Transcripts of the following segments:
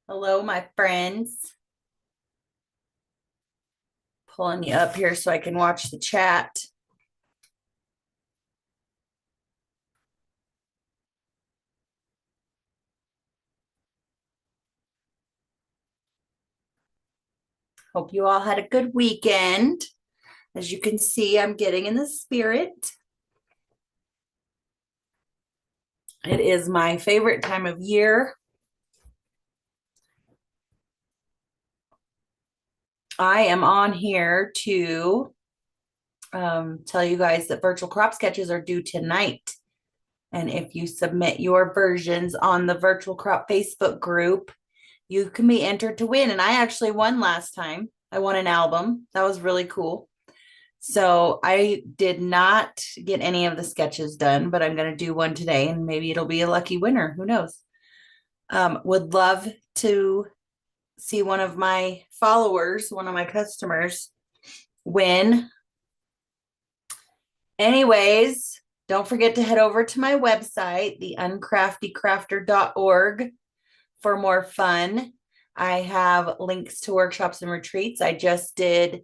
Hello, my friends. Pulling you up here so I can watch the chat. Hope you all had a good weekend. As you can see, I'm getting in the spirit. It is my favorite time of year. I am on here to tell you guys that virtual crop sketches are due tonight. And if you submit your versions on the virtual crop Facebook group, you can be entered to win. And I actually won last time. I won an album. That was really cool. So I did not get any of the sketches done, but I'm going to do one today and maybe it'll be a lucky winner. Who knows? Would love to see one of my followers, one of my customers win. Anyways, don't forget to head over to my website, the uncraftycrafter.org, for more fun. I have links to workshops and retreats. I just did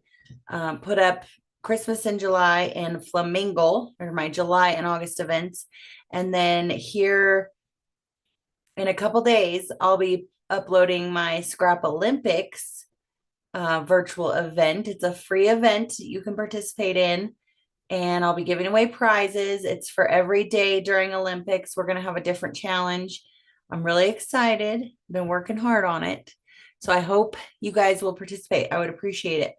put up Christmas in July and Flamingo, or my July and August events. And then here in a couple days, I'll be uploading my Scrap Olympics virtual event. It's a free event you can participate in, and I'll be giving away prizes. It's for every day during Olympics. We're going to have a different challenge. I'm really excited. Been working hard on it. So I hope you guys will participate. I would appreciate it.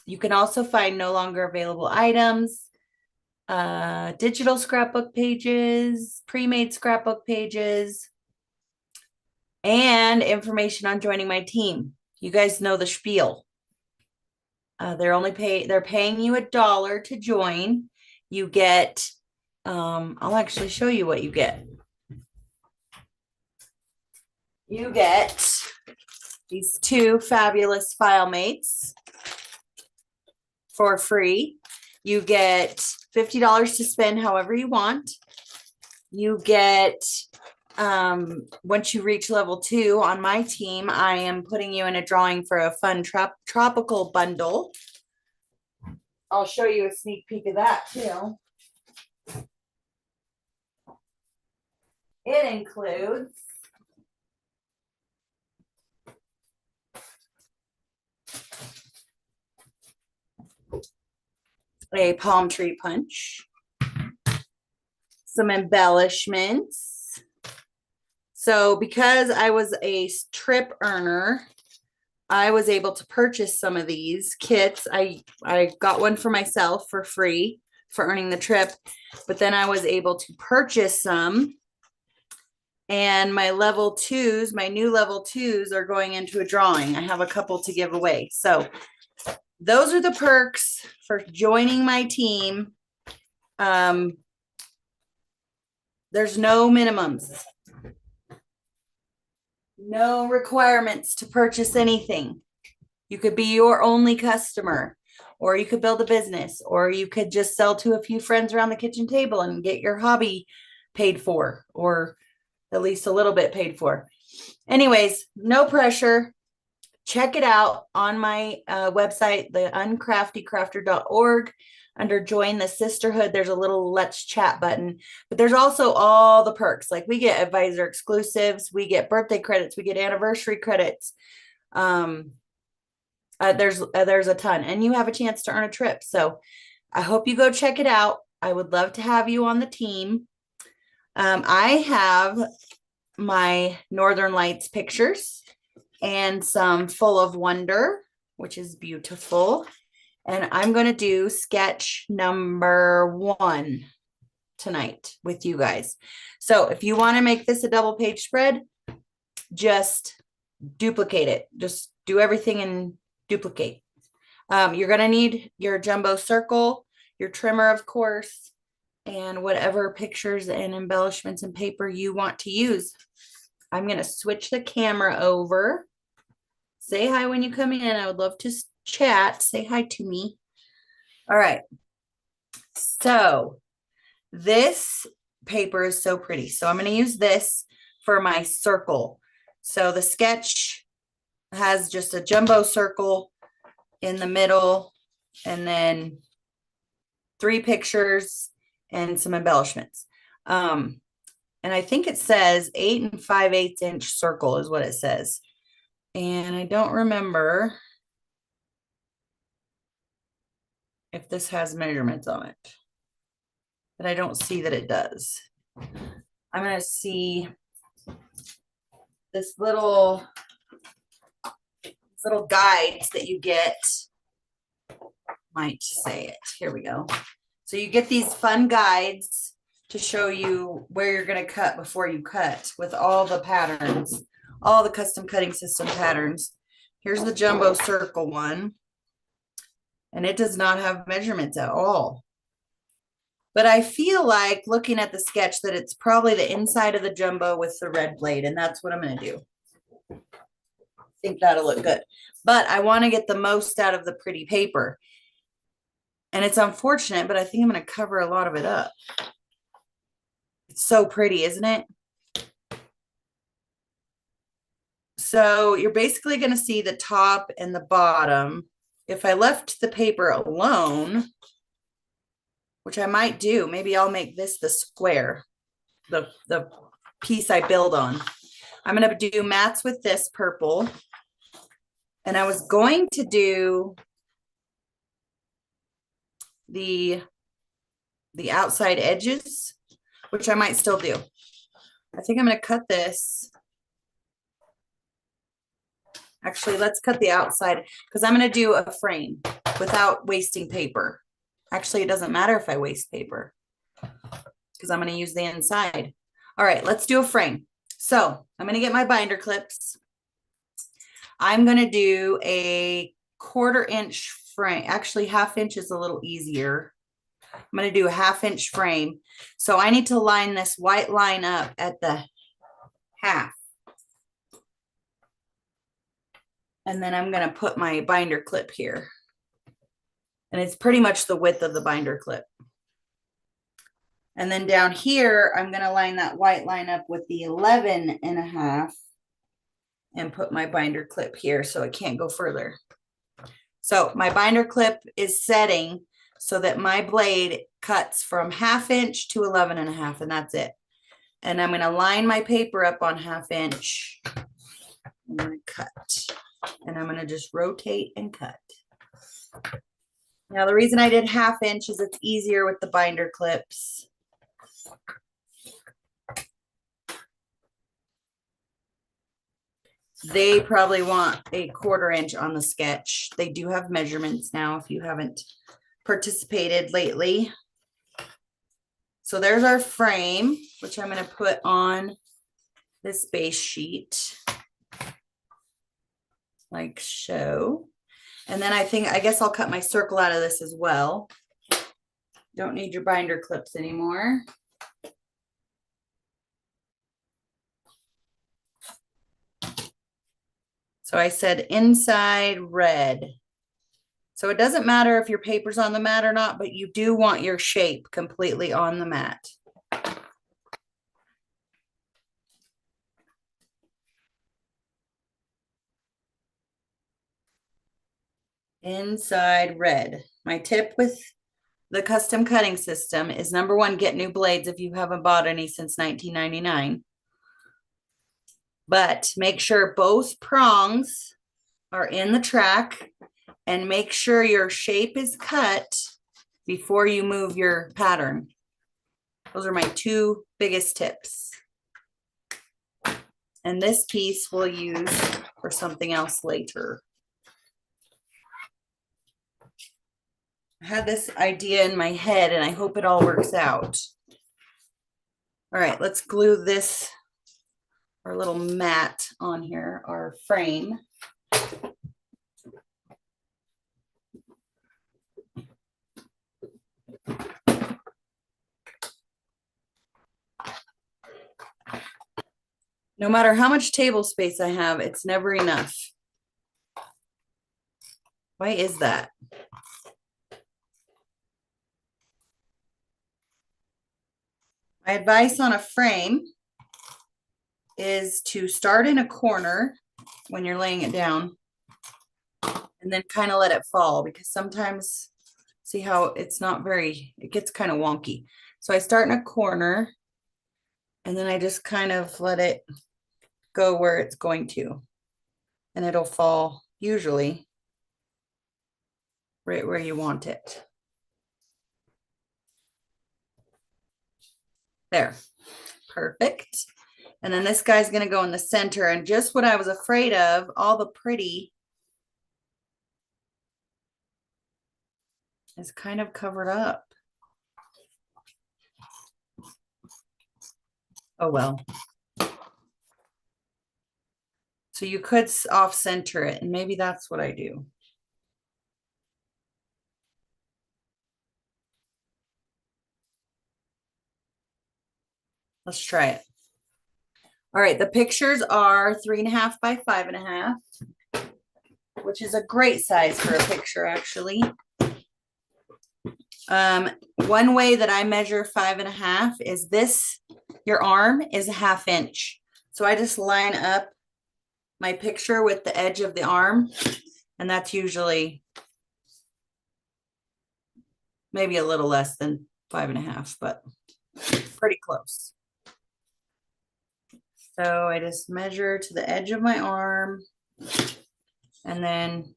You can also find no longer available items, digital scrapbook pages, pre-made scrapbook pages, and information on joining my team. You guys know the spiel. They're paying you $1 to join. You get, I'll actually show you what you get. You get these two fabulous file mates for free. You get $50 to spend however you want. You get, once you reach level 2 on my team, I am putting you in a drawing for a fun tropical bundle. I'll show you a sneak peek of that too. It includes a palm tree punch, some embellishments. So because I was a trip earner, I was able to purchase some of these kits. I got one for myself for free for earning the trip, but then I was able to purchase some. And my level 2s, my new level 2s are going into a drawing. I have a couple to give away. So those are the perks for joining my team. There's no minimums, no requirements to purchase anything. You could be your only customer, or you could build a business, or you could just sell to a few friends around the kitchen table and get your hobby paid for, or at least a little bit paid for. Anyways, no pressure. Check it out on my website, the uncraftycrafter.org. Under join the sisterhood, there's a little let's chat button, but there's also all the perks. Like we get advisor exclusives, we get birthday credits, we get anniversary credits. There's a ton, and you have a chance to earn a trip. So I hope you go check it out. I would love to have you on the team. I have my Northern Lights pictures and some Full of Wonder, which is beautiful. And I'm going to do sketch number 1 tonight with you guys. So if you want to make this a double page spread, just duplicate it. Just do everything and duplicate. You're going to need your jumbo circle, your trimmer, of course, and whatever pictures and embellishments and paper you want to use. I'm going to switch the camera over. Say hi when you come in. I would love to chat. Say hi to me. All right. So this paper is so pretty. So I'm going to use this for my circle. So the sketch has just a jumbo circle in the middle and then 3 pictures and some embellishments. And I think it says 8 5/8 inch circle is what it says. And I don't remember if this has measurements on it, but I don't see that it does. I'm going to see this little guides that you get. Might say it. Here we go. So you get these fun guides to show you where you're going to cut before you cut with all the patterns, all the custom cutting system patterns. Here's the jumbo circle one, and it does not have measurements at all. But I feel like looking at the sketch that it's probably the inside of the jumbo with the red blade, and that's what I'm going to do. I think that'll look good. But I want to get the most out of the pretty paper. And it's unfortunate, but I think I'm going to cover a lot of it up. It's so pretty, isn't it? So you're basically going to see the top and the bottom. If I left the paper alone, which I might do, maybe I'll make this the square, the piece I build on. I'm going to do mats with this purple. And I was going to do the outside edges, which I might still do. I think I'm going to cut this. Actually, let's cut the outside because I'm going to do a frame without wasting paper. Actually, it doesn't matter if I waste paper because I'm going to use the inside. All right, let's do a frame. So I'm going to get my binder clips. I'm going to do a 1/4 inch frame. Actually, 1/2 inch is a little easier. I'm going to do a 1/2 inch frame. So I need to line this white line up at the half. And then I'm going to put my binder clip here. And it's pretty much the width of the binder clip. And then down here, I'm going to line that white line up with the 11.5 and put my binder clip here so it can't go further. So my binder clip is setting so that my blade cuts from 1/2 inch to 11.5, and that's it. And I'm going to line my paper up on 1/2 inch. I'm going to cut. And I'm going to just rotate and cut. Now, the reason I did 1/2 inch is it's easier with the binder clips. They probably want a 1/4 inch on the sketch. They do have measurements now if you haven't participated lately. So there's our frame, which I'm going to put on this base sheet. Like so. And then I guess I'll cut my circle out of this as well. Don't need your binder clips anymore. So I said inside red. So it doesn't matter if your paper's on the mat or not, but you do want your shape completely on the mat. Inside red. My tip with the custom cutting system is number 1, get new blades if you haven't bought any since 1999. But make sure both prongs are in the track and make sure your shape is cut before you move your pattern. Those are my 2 biggest tips. And this piece we'll use for something else later. I had this idea in my head and I hope it all works out. All right, let's glue this, our little mat on here, our frame. No matter how much table space I have, it's never enough. Why is that? My advice on a frame is to start in a corner when you're laying it down and then kind of let it fall, because sometimes, see how it's not very, it gets kind of wonky. So I start in a corner and then I just kind of let it go where it's going to, and it'll fall usually right where you want it. There, perfect. And then this guy's going to go in the center, and just what I was afraid of, all the pretty is kind of covered up. Oh well. So you could off center it, and maybe that's what I do. Let's try it. All right, the pictures are 3.5 by 5.5, which is a great size for a picture, actually. One way that I measure 5.5 is this, your arm is a 1/2 inch. So I just line up my picture with the edge of the arm, and that's usually maybe a little less than 5.5, but pretty close. So I just measure to the edge of my arm, and then,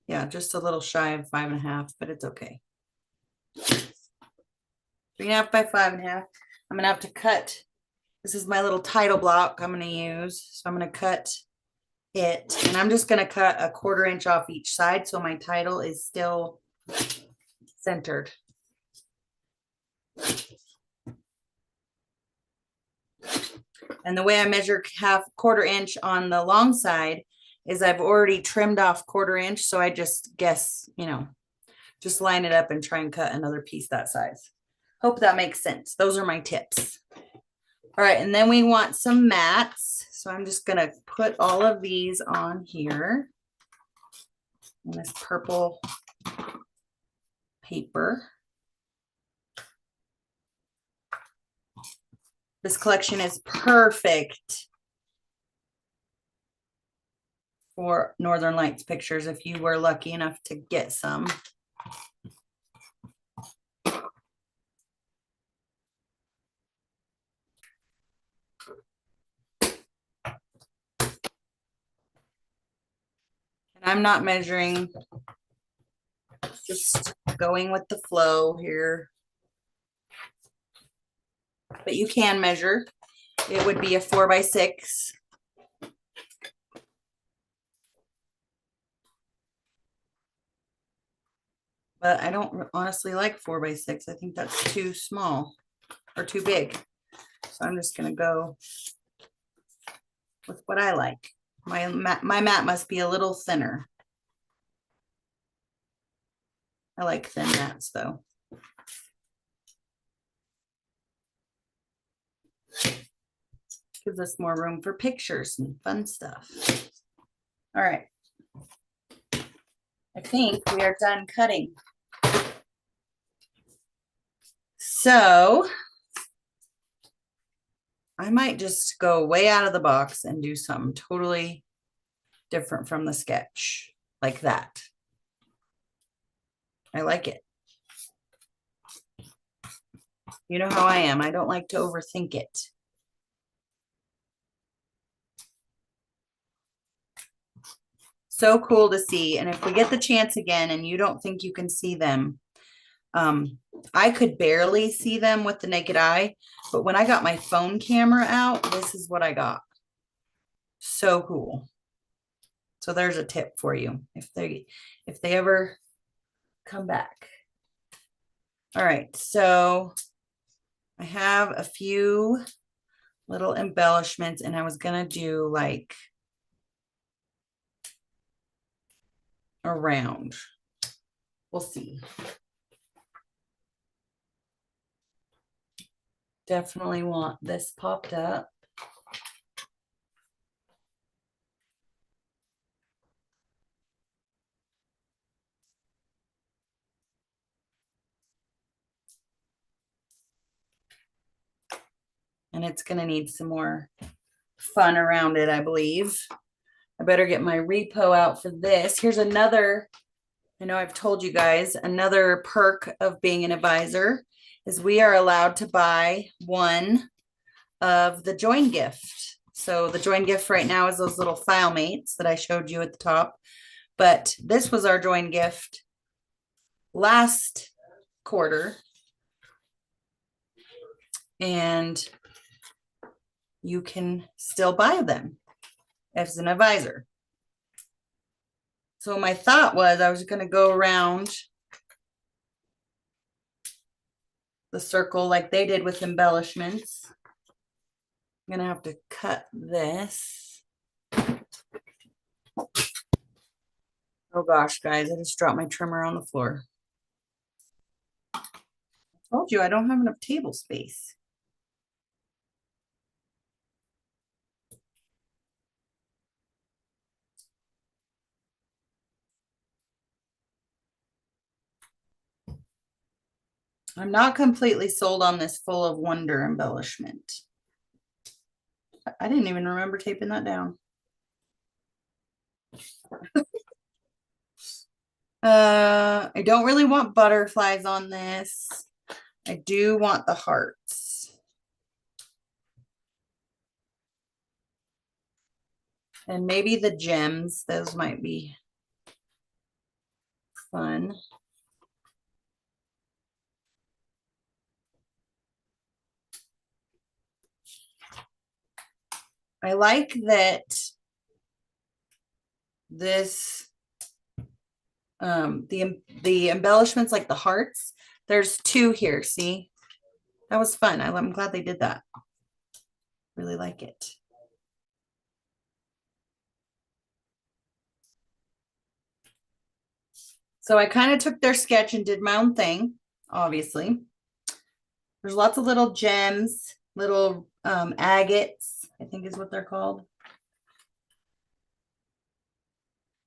yeah, just a little shy of 5.5, but it's okay. 3.5 by 5.5. I'm gonna have to cut. This is my little title block I'm gonna use. So I'm gonna cut it, and I'm just gonna cut a 1/4 inch off each side so my title is still centered. And the way I measure 1/4 inch on the long side is I've already trimmed off 1/4 inch. So I just guess, just line it up and try and cut another piece that size. Hope that makes sense. Those are my tips. All right, and then we want some mats. So I'm just gonna put all of these on here on this purple paper. This collection is perfect for Northern Lights pictures if you were lucky enough to get some. And I'm not measuring, just going with the flow here. But you can measure. It would be a 4 by 6. But I don't honestly like 4 by 6. I think that's too small or too big. So I'm just gonna go with what I like. My mat must be a little thinner. I like thin mats though. Gives us more room for pictures and fun stuff. All right. I think we are done cutting. So I might just go way out of the box and do something totally different from the sketch, like that. I like it. You know how I am. I don't like to overthink it. So cool to see. And if we get the chance again and you don't think you can see them, I could barely see them with the naked eye, but when I got my phone camera out, this is what I got. So cool. So there's a tip for you if they ever come back. All right, so I have a few little embellishments, and I was gonna do like around. We'll see. Definitely want this popped up. And it's gonna need some more fun around it, I believe. I better get my repo out for this. Here's another, I know I've told you guys, another perk of being an advisor is we are allowed to buy one of the join gift. So the join gift right now is those little file mates that I showed you at the top. But this was our join gift last quarter. And you can still buy them as an advisor. So my thought was I was going to go around the circle like they did with embellishments. I'm going to have to cut this. Oh gosh, guys, I just dropped my trimmer on the floor. I told you I don't have enough table space. I'm not completely sold on this full of wonder embellishment. I didn't even remember taping that down. I don't really want butterflies on this. I do want the hearts. And maybe the gems, those might be fun. I like that this, the embellishments like the hearts, there's two here, see? That was fun. I'm glad they did that. Really like it. So I kind of took their sketch and did my own thing, obviously. There's lots of little gems, little agates, I think is what they're called.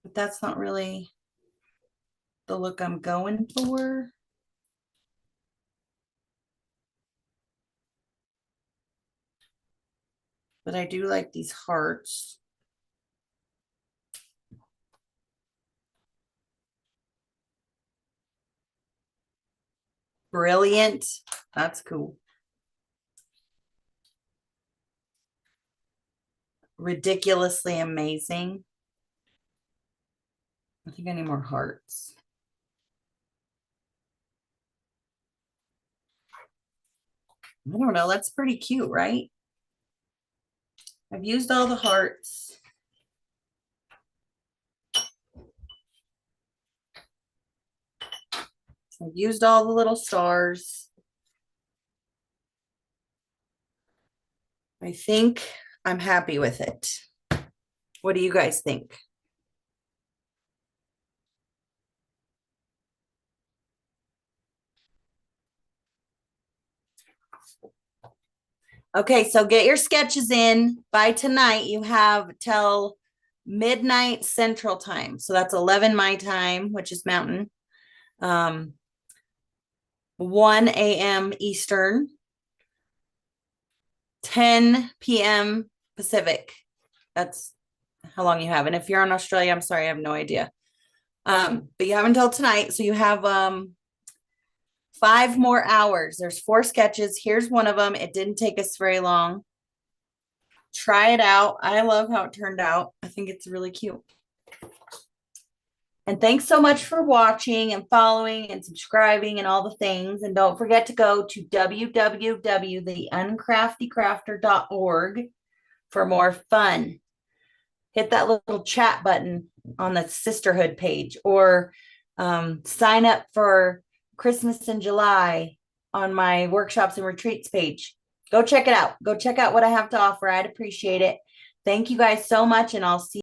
But that's not really the look I'm going for. But I do like these hearts. Brilliant. That's cool. Ridiculously amazing. I think I need more hearts. I don't know. That's pretty cute, right? I've used all the hearts. I've used all the little stars. I think I'm happy with it. What do you guys think? Okay, so get your sketches in. By tonight, you have till midnight Central Time. So that's 11 my time, which is Mountain. 1 a.m. Eastern, 10 p.m. Pacific. That's how long you have. And if you're in Australia, I'm sorry, I have no idea. But you have until tonight. So you have 5 more hours. There's 4 sketches. Here's one of them. It didn't take us very long. Try it out. I love how it turned out. I think it's really cute. And thanks so much for watching and following and subscribing and all the things. And don't forget to go to www.theuncraftycrafter.org for more fun. Hit that little chat button on the sisterhood page, or sign up for Christmas in July on my workshops and retreats page. Go check it out. Go check out what I have to offer. I'd appreciate it. Thank you guys so much, and I'll see